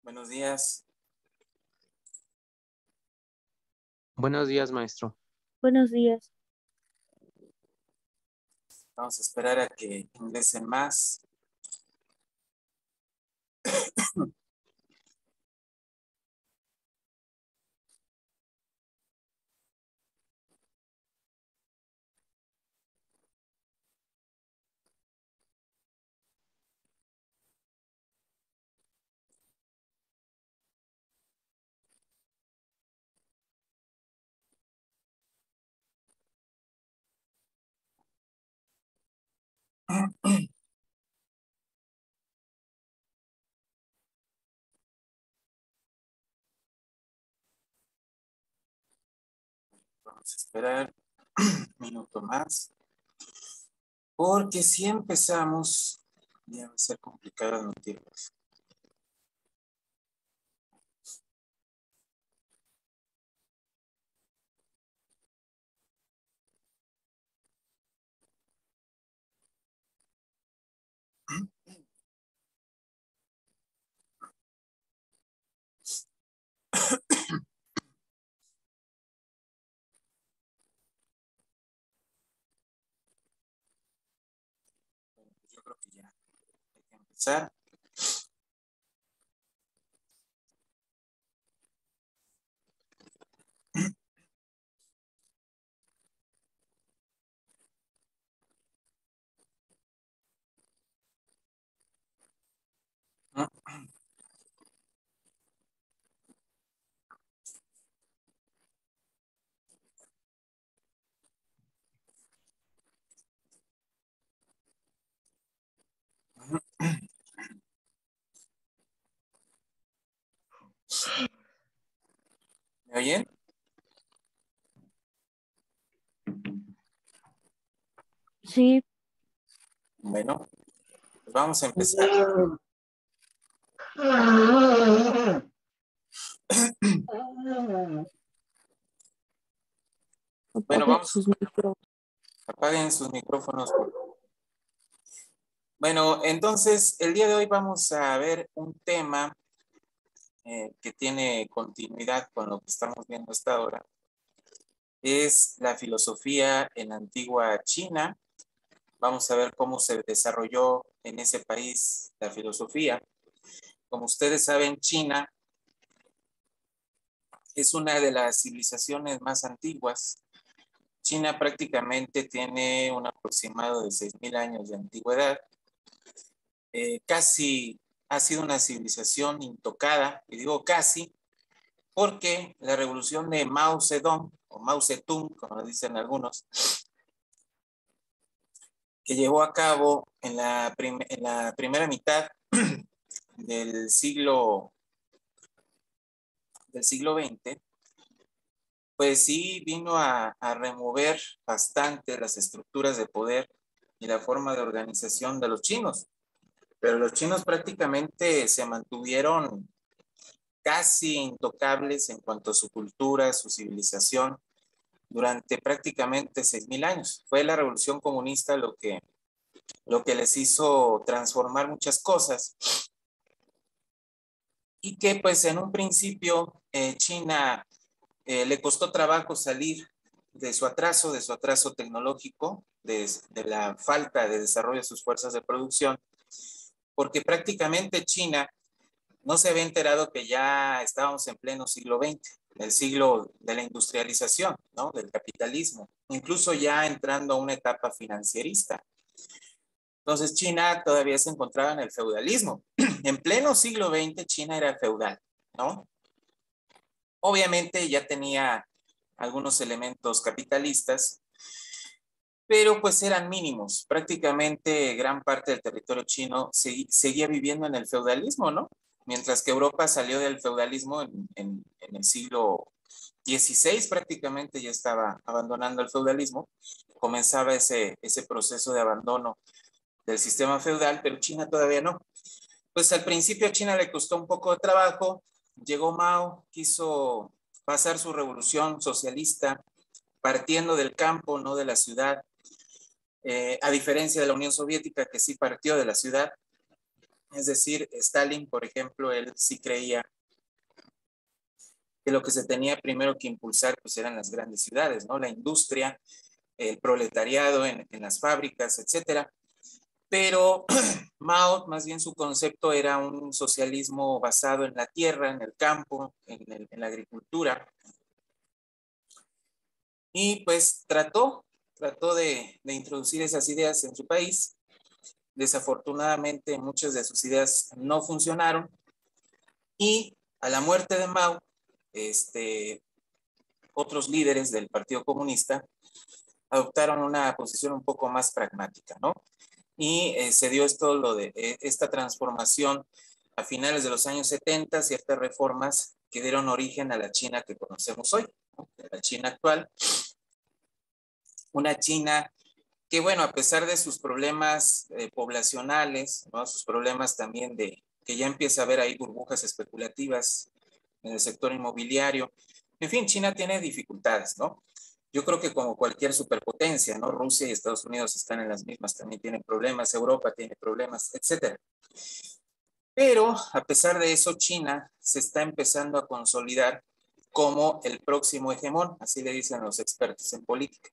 Buenos días. Buenos días, maestro. Buenos días. Vamos a esperar a que ingresen más. Vamos a esperar un minuto más. Porque si empezamos, ya va a ser complicado admitirlos. Yo creo que ya hay que empezar. ¿Me oyen? Sí. Bueno, pues vamos a empezar. Bueno, vamos. Apaguen sus micrófonos, por favor. Bueno, entonces el día de hoy vamos a ver un tema que tiene continuidad con lo que estamos viendo hasta ahora. Es la filosofía en la antigua China. Vamos a ver cómo se desarrolló en ese país la filosofía. Como ustedes saben, China es una de las civilizaciones más antiguas. China prácticamente tiene un aproximado de 6,000 años de antigüedad. Casi ha sido una civilización intocada, y digo casi, porque la revolución de Mao Zedong, o Mao Zedong, como dicen algunos, que llevó a cabo en la primera mitad del siglo XX, pues sí vino a remover bastante las estructuras de poder y la forma de organización de los chinos. Pero los chinos prácticamente se mantuvieron casi intocables en cuanto a su cultura, su civilización, durante prácticamente 6,000 años. Fue la revolución comunista lo que les hizo transformar muchas cosas. Y que pues en un principio China le costó trabajo salir de su atraso tecnológico, de la falta de desarrollo de sus fuerzas de producción, porque prácticamente China no se había enterado que ya estábamos en pleno siglo XX, el siglo de la industrialización, ¿no? Del capitalismo, incluso ya entrando a una etapa financierista. Entonces China todavía se encontraba en el feudalismo. En pleno siglo XX China era feudal. ¿no? Obviamente ya tenía algunos elementos capitalistas, pero pues eran mínimos. Prácticamente gran parte del territorio chino seguía viviendo en el feudalismo, ¿no? Mientras que Europa salió del feudalismo en el siglo XVI, prácticamente ya estaba abandonando el feudalismo, comenzaba ese proceso de abandono del sistema feudal, pero China todavía no. Pues al principio a China le costó un poco de trabajo, llegó Mao, quiso pasar su revolución socialista partiendo del campo, no de la ciudad, a diferencia de la Unión Soviética que sí partió de la ciudad. Es decir, Stalin, por ejemplo, él sí creía que lo que se tenía primero que impulsar pues eran las grandes ciudades, ¿no? La industria, el proletariado en las fábricas, etcétera. Pero Mao, más bien su concepto era un socialismo basado en la tierra, en el campo, en la agricultura. Y pues trató de introducir esas ideas en su país. Desafortunadamente, muchas de sus ideas no funcionaron. Y a la muerte de Mao, otros líderes del Partido Comunista adoptaron una posición un poco más pragmática, ¿no? Y se dio esta transformación a finales de los años 70, ciertas reformas que dieron origen a la China que conocemos hoy, ¿no? La China actual. Una China que, bueno, a pesar de sus problemas poblacionales, ¿no? Sus problemas también de que ya empieza a haber ahí burbujas especulativas en el sector inmobiliario. En fin, China tiene dificultades, ¿no? Yo creo que como cualquier superpotencia, ¿no? Rusia y Estados Unidos están en las mismas, también tienen problemas, Europa tiene problemas, etcétera. Pero a pesar de eso, China se está empezando a consolidar como el próximo hegemón, así le dicen los expertos en política.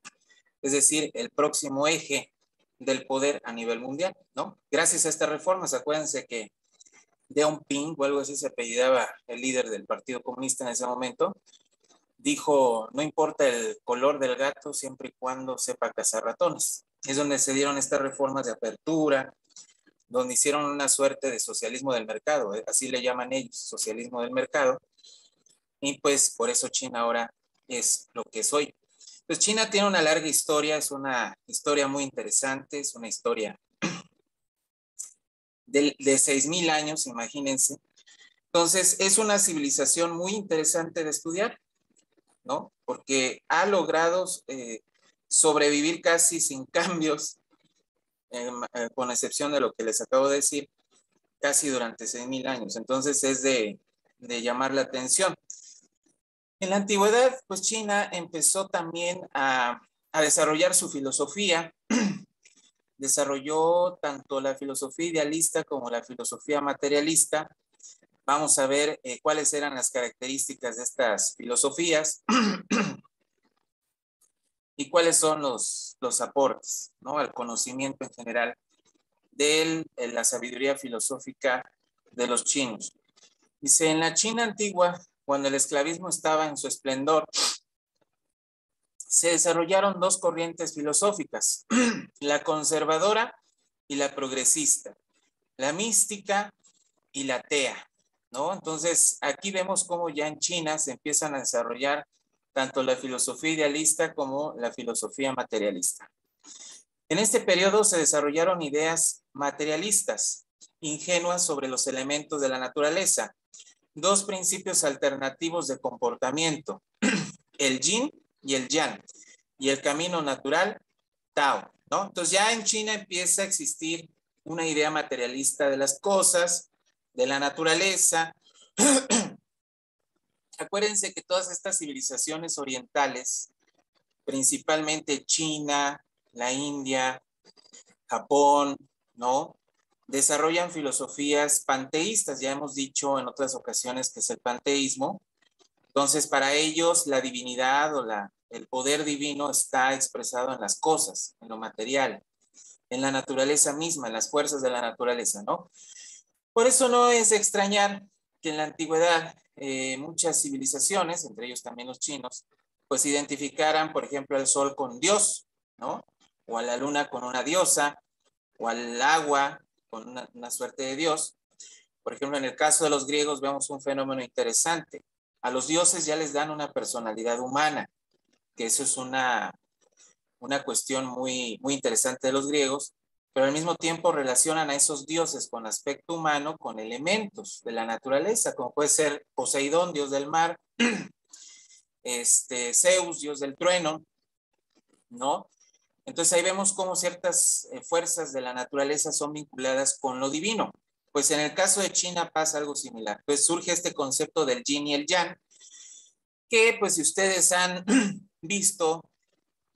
Es decir, el próximo eje del poder a nivel mundial, ¿no? Gracias a estas reformas, acuérdense que Deng Xiaoping o algo así se apellidaba el líder del Partido Comunista en ese momento, dijo, no importa el color del gato siempre y cuando sepa cazar ratones. Es donde se dieron estas reformas de apertura, donde hicieron una suerte de socialismo del mercado, así le llaman ellos, socialismo del mercado, y pues por eso China ahora es lo que es hoy. Pues China tiene una larga historia, es una historia muy interesante, es una historia de 6,000 años, imagínense. Entonces, es una civilización muy interesante de estudiar, ¿no? Porque ha logrado sobrevivir casi sin cambios, con excepción de lo que les acabo de decir, casi durante 6,000 años. Entonces, es de llamar la atención. En la antigüedad, pues China empezó también a desarrollar su filosofía. Desarrolló tanto la filosofía idealista como la filosofía materialista. Vamos a ver cuáles eran las características de estas filosofías y cuáles son los aportes, ¿no? Al conocimiento en general de la sabiduría filosófica de los chinos. Dice, en la China antigua, cuando el esclavismo estaba en su esplendor, se desarrollaron dos corrientes filosóficas, la conservadora y la progresista, la mística y la atea, ¿no? Entonces, aquí vemos cómo ya en China se empiezan a desarrollar tanto la filosofía idealista como la filosofía materialista. En este periodo se desarrollaron ideas materialistas, ingenuas sobre los elementos de la naturaleza, dos principios alternativos de comportamiento, el yin y el yang, y el camino natural, Tao, ¿no? Entonces ya en China empieza a existir una idea materialista de las cosas, de la naturaleza. Acuérdense que todas estas civilizaciones orientales, principalmente China, la India, Japón, ¿no? Desarrollan filosofías panteístas, ya hemos dicho en otras ocasiones que es el panteísmo. Entonces, para ellos la divinidad o el poder divino está expresado en las cosas, en lo material, en la naturaleza misma, en las fuerzas de la naturaleza, ¿no? Por eso no es de extrañar que en la antigüedad muchas civilizaciones, entre ellos también los chinos, pues identificaran, por ejemplo, al sol con Dios, ¿no? O a la luna con una diosa, o al agua con una suerte de Dios. Por ejemplo, en el caso de los griegos vemos un fenómeno interesante. A los dioses ya les dan una personalidad humana, que eso es una cuestión muy interesante de los griegos, pero al mismo tiempo relacionan a esos dioses con aspecto humano, con elementos de la naturaleza, como puede ser Poseidón, dios del mar, Zeus, dios del trueno, ¿no? Entonces ahí vemos cómo ciertas fuerzas de la naturaleza son vinculadas con lo divino. Pues en el caso de China pasa algo similar. Pues surge este concepto del yin y el yang, que pues si ustedes han visto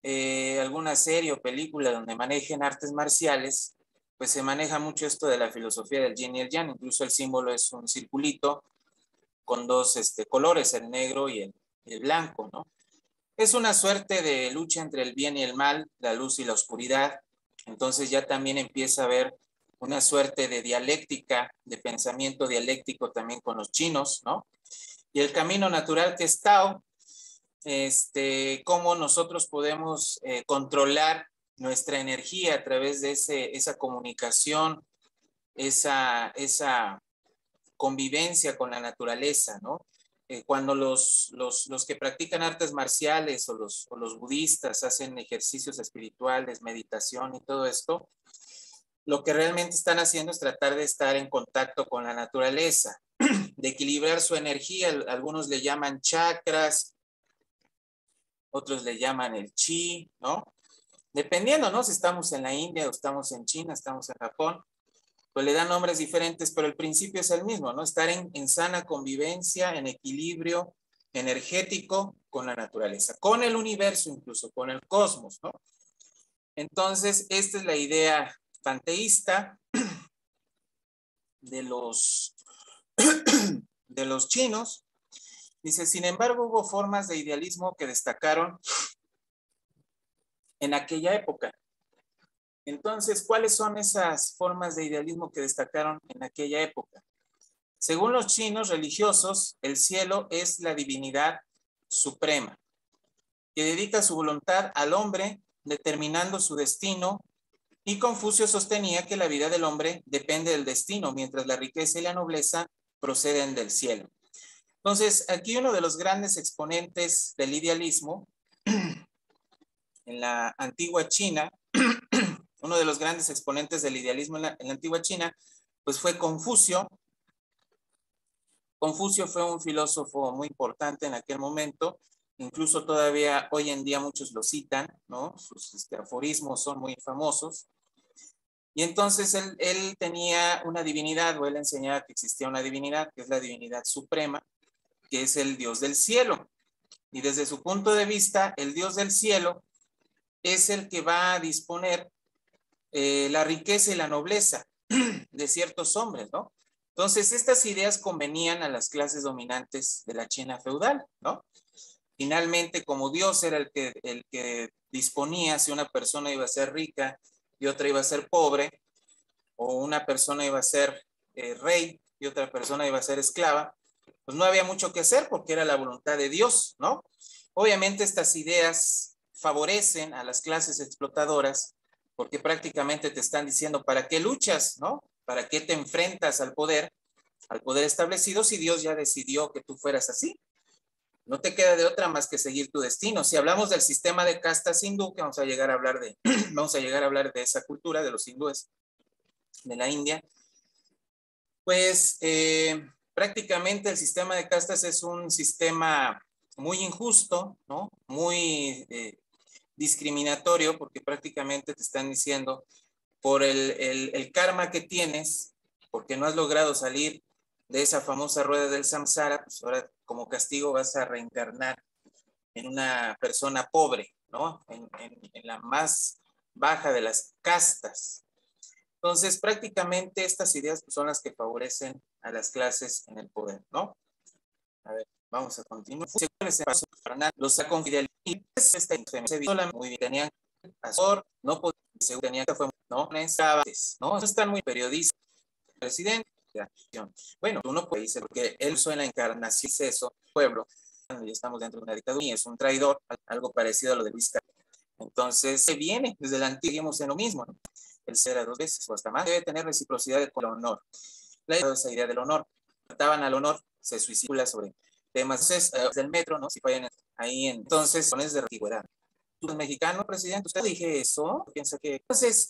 alguna serie o película donde manejen artes marciales, pues se maneja mucho esto de la filosofía del yin y el yang. Incluso el símbolo es un circulito con dos colores, el negro y el blanco, ¿no? Es una suerte de lucha entre el bien y el mal, la luz y la oscuridad. Entonces ya también empieza a haber una suerte de dialéctica, de pensamiento dialéctico también con los chinos, ¿no? Y el camino natural que es Tao, cómo nosotros podemos controlar nuestra energía a través de esa comunicación, esa convivencia con la naturaleza, ¿no? Cuando los que practican artes marciales o los budistas hacen ejercicios espirituales, meditación y todo esto, lo que realmente están haciendo es tratar de estar en contacto con la naturaleza, de equilibrar su energía. Algunos le llaman chakras, otros le llaman el chi, ¿no? Dependiendo, ¿no? Si estamos en la India o estamos en China, estamos en Japón, pues le dan nombres diferentes, pero el principio es el mismo, ¿no? Estar en sana convivencia, en equilibrio energético con la naturaleza, con el universo incluso, con el cosmos, ¿no? Entonces, esta es la idea panteísta de los chinos. Dice, sin embargo, hubo formas de idealismo que destacaron en aquella época. Entonces, ¿cuáles son esas formas de idealismo que destacaron en aquella época? Según los chinos religiosos, el cielo es la divinidad suprema, que dedica su voluntad al hombre, determinando su destino, y Confucio sostenía que la vida del hombre depende del destino, mientras la riqueza y la nobleza proceden del cielo. Entonces, aquí uno de los grandes exponentes del idealismo en la antigua China, uno de los grandes exponentes del idealismo en la antigua China, pues fue Confucio. Confucio fue un filósofo muy importante en aquel momento, incluso todavía hoy en día muchos lo citan, ¿no? Sus aforismos son muy famosos. Y entonces él tenía una divinidad, o él enseñaba que existía una divinidad, que es la divinidad suprema, que es el Dios del cielo. Y desde su punto de vista, el Dios del cielo es el que va a disponer la riqueza y la nobleza de ciertos hombres, ¿no? Entonces, estas ideas convenían a las clases dominantes de la China feudal, ¿no? Finalmente, como Dios era el que disponía si una persona iba a ser rica y otra iba a ser pobre, o una persona iba a ser rey y otra persona iba a ser esclava, pues no había mucho que hacer porque era la voluntad de Dios, ¿no? Obviamente estas ideas favorecen a las clases explotadoras porque prácticamente te están diciendo ¿para qué luchas, no? ¿Para qué te enfrentas al poder establecido si Dios ya decidió que tú fueras así? No te queda de otra más que seguir tu destino. Si hablamos del sistema de castas hindú, que vamos a llegar a hablar de esa cultura de los hindúes de la India, pues prácticamente el sistema de castas es un sistema muy injusto, ¿no? Muy discriminatorio, porque prácticamente te están diciendo por el karma que tienes, porque no has logrado salir de esa famosa rueda del samsara, pues ahora como castigo vas a reencarnar en una persona pobre, ¿no? En la más baja de las castas. Entonces, prácticamente estas ideas pues, son las que favorecen a las clases en el poder, ¿no? A ver, vamos a continuar. Los confidenciales, muy bien, tenían asesor, no podía, tenían que fue, no, no, están muy periodistas, presidente. Bueno, tú no puedes decir porque él usó en la encarnación eso, pueblo, y estamos dentro de una dictadura y es un traidor, algo parecido a lo de Luis Carlos. Entonces, se viene desde el antiguo en lo mismo, ¿no? El ser a 2 veces o hasta más debe tener reciprocidad con el honor. esa idea del honor. Trataban al honor, se suicida sobre temas del metro, ¿no? Si vayan ahí, entonces, con de antigüedad. ¿Tú mexicano, presidente? ¿Usted dije eso? Piensa que entonces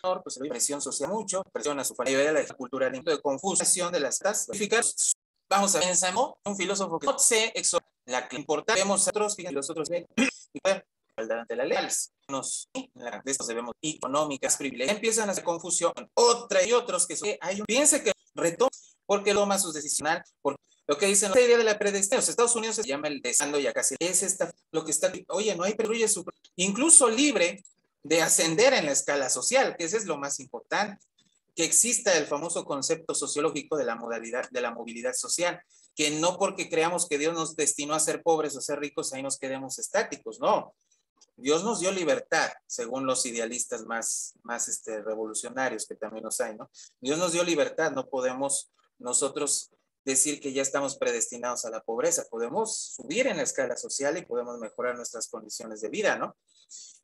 honor, pues, presión social mucho, presión a su familia, la cultura de confusión de las tasas. Vamos a ver, un filósofo que no sé, la que importa, vemos a otros, fíjense, los otros ven, y ver, ante la ley, de estos debemos económicas, privilegios, empiezan a hacer confusión, otra y otros que piense que retoma, porque lo más sus decisiones, porque lo que dicen, la idea de la predestinación, Estados Unidos se llama el desando ya casi, es esta, lo que está, oye, no hay perrulla, incluso libre de ascender en la escala social, que ese es lo más importante, que exista el famoso concepto sociológico de la modalidad, de la movilidad social, que no porque creamos que Dios nos destinó a ser pobres o ser ricos, ahí nos quedemos estáticos, no. Dios nos dio libertad, según los idealistas más revolucionarios que también los hay, ¿no? Dios nos dio libertad, no podemos nosotros decir que ya estamos predestinados a la pobreza, podemos subir en la escala social y podemos mejorar nuestras condiciones de vida, ¿no?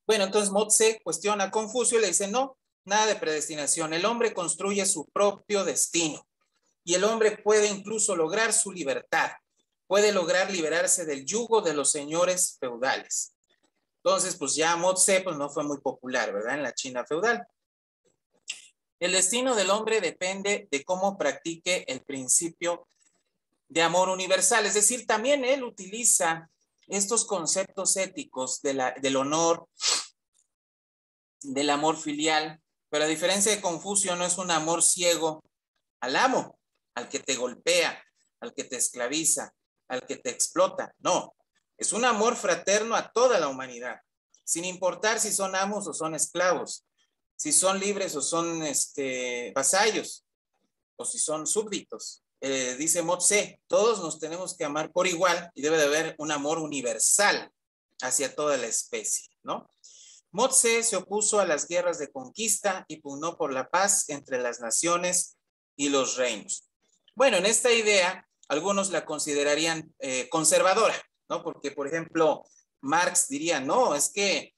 Bueno, entonces Motse cuestiona a Confucio y le dice, no, nada de predestinación, el hombre construye su propio destino y el hombre puede incluso lograr su libertad, puede lograr liberarse del yugo de los señores feudales. Entonces, pues ya Motse pues no fue muy popular, ¿verdad? En la China feudal. El destino del hombre depende de cómo practique el principio de amor universal, es decir, también él utiliza estos conceptos éticos del honor, del amor filial, pero a diferencia de Confucio no es un amor ciego al amo, al que te golpea, al que te esclaviza, al que te explota, no, es un amor fraterno a toda la humanidad, sin importar si son amos o son esclavos, si son libres o son vasallos, o si son súbditos. Dice Motse, todos nos tenemos que amar por igual y debe de haber un amor universal hacia toda la especie, ¿no? Motse se opuso a las guerras de conquista y pugnó por la paz entre las naciones y los reinos. Bueno, en esta idea, algunos la considerarían conservadora, ¿no? Porque, por ejemplo, Marx diría, no, es que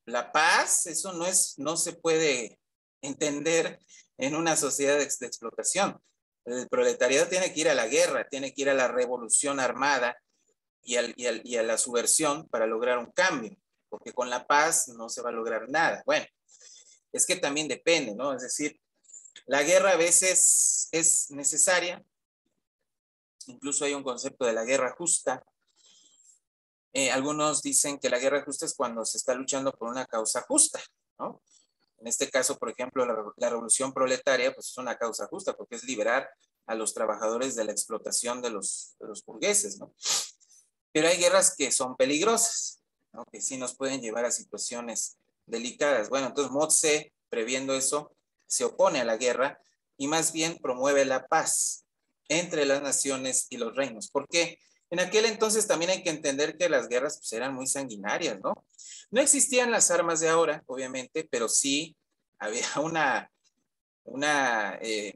la paz, eso no se puede entender en una sociedad de explotación. El proletariado tiene que ir a la guerra, tiene que ir a la revolución armada y a la subversión para lograr un cambio, porque con la paz no se va a lograr nada. Bueno, es que también depende, ¿no? Es decir, la guerra a veces es necesaria, incluso hay un concepto de la guerra justa. Algunos dicen que la guerra justa es cuando se está luchando por una causa justa, ¿no? En este caso, por ejemplo, la revolución proletaria, pues es una causa justa porque es liberar a los trabajadores de la explotación de los burgueses, ¿no? Pero hay guerras que son peligrosas, ¿no? Que sí nos pueden llevar a situaciones delicadas. Bueno, entonces Motse, previendo eso, se opone a la guerra y más bien promueve la paz entre las naciones y los reinos. ¿Por qué? En aquel entonces también hay que entender que las guerras pues, eran muy sanguinarias, ¿no? No existían las armas de ahora, obviamente, pero sí había una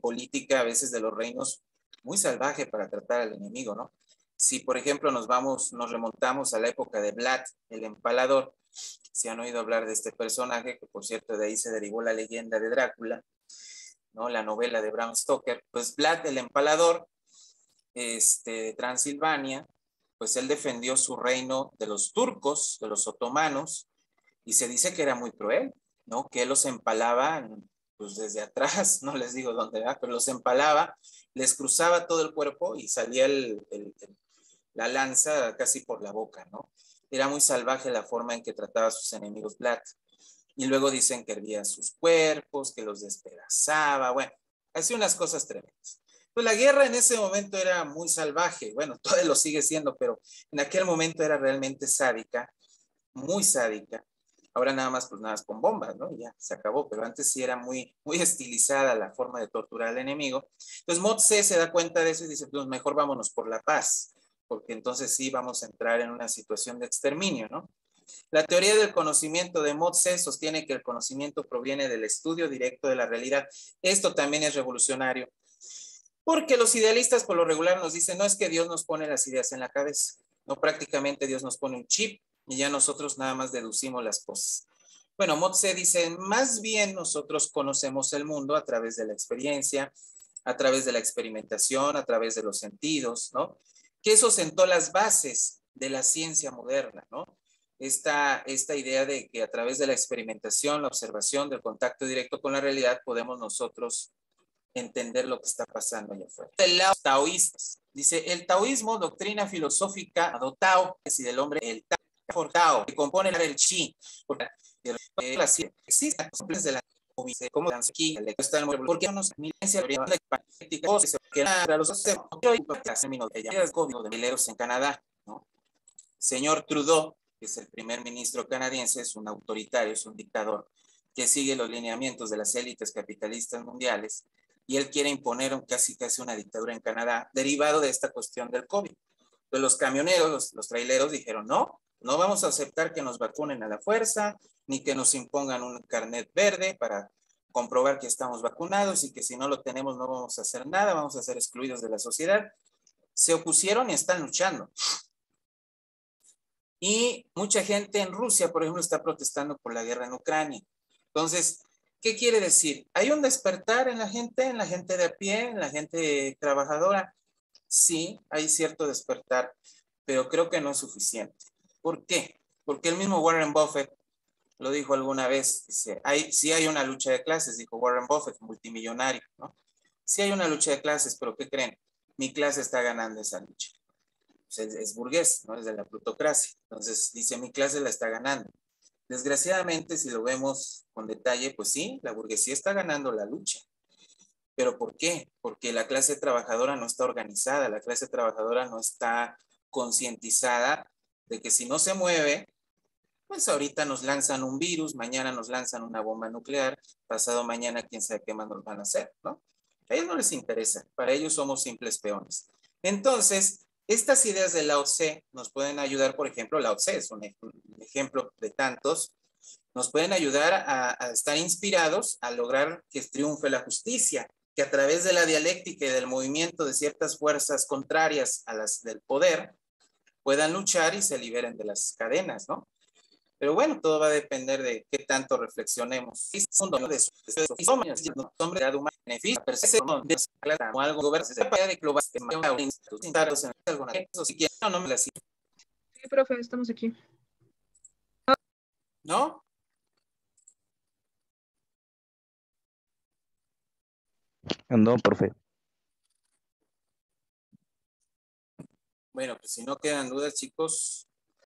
política a veces de los reinos muy salvaje para tratar al enemigo, ¿no? Si, por ejemplo, nos remontamos a la época de Vlad, el Empalador, si han oído hablar de este personaje, que por cierto de ahí se derivó la leyenda de Drácula, ¿no? La novela de Bram Stoker, pues Vlad, el Empalador, de Transilvania, pues él defendió su reino de los turcos, de los otomanos, y se dice que era muy cruel, ¿no? Que él los empalaba, pues desde atrás, no les digo dónde va, pero los empalaba, les cruzaba todo el cuerpo y salía la lanza casi por la boca, ¿no? Era muy salvaje la forma en que trataba a sus enemigos Vlad. Y luego dicen que hervía sus cuerpos, que los despedazaba, bueno, hacía unas cosas tremendas. Pues la guerra en ese momento era muy salvaje, bueno, todavía lo sigue siendo, pero en aquel momento era realmente sádica, muy sádica. Ahora nada más, pues nada más con bombas, ¿no? Ya se acabó, pero antes sí era muy, muy estilizada la forma de torturar al enemigo. Entonces Motse se da cuenta de eso y dice, pues mejor vámonos por la paz, porque entonces sí vamos a entrar en una situación de exterminio, ¿no? La teoría del conocimiento de Motse sostiene que el conocimiento proviene del estudio directo de la realidad. Esto también es revolucionario, porque los idealistas por lo regular nos dicen, no es que Dios nos pone las ideas en la cabeza, no, prácticamente Dios nos pone un chip y ya nosotros nada más deducimos las cosas. Bueno, Motse dice, más bien nosotros conocemos el mundo a través de la experiencia, a través de la experimentación, a través de los sentidos, ¿no? Que eso sentó las bases de la ciencia moderna, ¿no? Esta idea de que a través de la experimentación, la observación, del contacto directo con la realidad, podemos nosotros entender lo que está pasando allá afuera. El lado taoísta dice, el taoísmo, doctrina filosófica do Tao, es decir, del hombre, el Tao, que compone el chi, porque existen las de la como aquí, porque no nos milencia de que para los de mileros en Canadá, ¿no? Señor Trudeau, que es el primer ministro canadiense, es un autoritario, es un dictador que sigue los lineamientos de las élites capitalistas mundiales y él quiere imponer casi una dictadura en Canadá derivado de esta cuestión del COVID. Entonces los camioneros, los traileros dijeron, no vamos a aceptar que nos vacunen a la fuerza, ni que nos impongan un carnet verde para comprobar que estamos vacunados y que si no lo tenemos no vamos a hacer nada, vamos a ser excluidos de la sociedad. Se opusieron y están luchando. Y mucha gente en Rusia, por ejemplo, está protestando por la guerra en Ucrania. Entonces, ¿qué quiere decir? Hay un despertar en la gente de a pie, en la gente trabajadora. Sí, hay cierto despertar, pero creo que no es suficiente. ¿Por qué? Porque el mismo Warren Buffett lo dijo alguna vez, dice, sí hay una lucha de clases, dijo Warren Buffett, multimillonario, ¿no? Sí hay una lucha de clases, pero ¿qué creen? Mi clase está ganando esa lucha. Pues es burgués, ¿no? Es de la plutocracia. Entonces dice, mi clase la está ganando. Desgraciadamente, si lo vemos con detalle, pues sí, la burguesía está ganando la lucha. ¿Pero por qué? Porque la clase trabajadora no está organizada, la clase trabajadora no está concientizada de que si no se mueve, pues ahorita nos lanzan un virus, mañana nos lanzan una bomba nuclear, pasado mañana quién sabe qué más nos van a hacer, ¿no? A ellos no les interesa, para ellos somos simples peones. Entonces, estas ideas de Lao Tse nos pueden ayudar, por ejemplo, Lao Tse es un ejemplo de tantos, nos pueden ayudar a estar inspirados a lograr que triunfe la justicia, que a través de la dialéctica y del movimiento de ciertas fuerzas contrarias a las del poder, puedan luchar y se liberen de las cadenas, ¿no? Pero bueno, todo va a depender de qué tanto reflexionemos. Sí, profe, estamos aquí. ¿No? No, profe. Bueno, pues si no quedan dudas, chicos,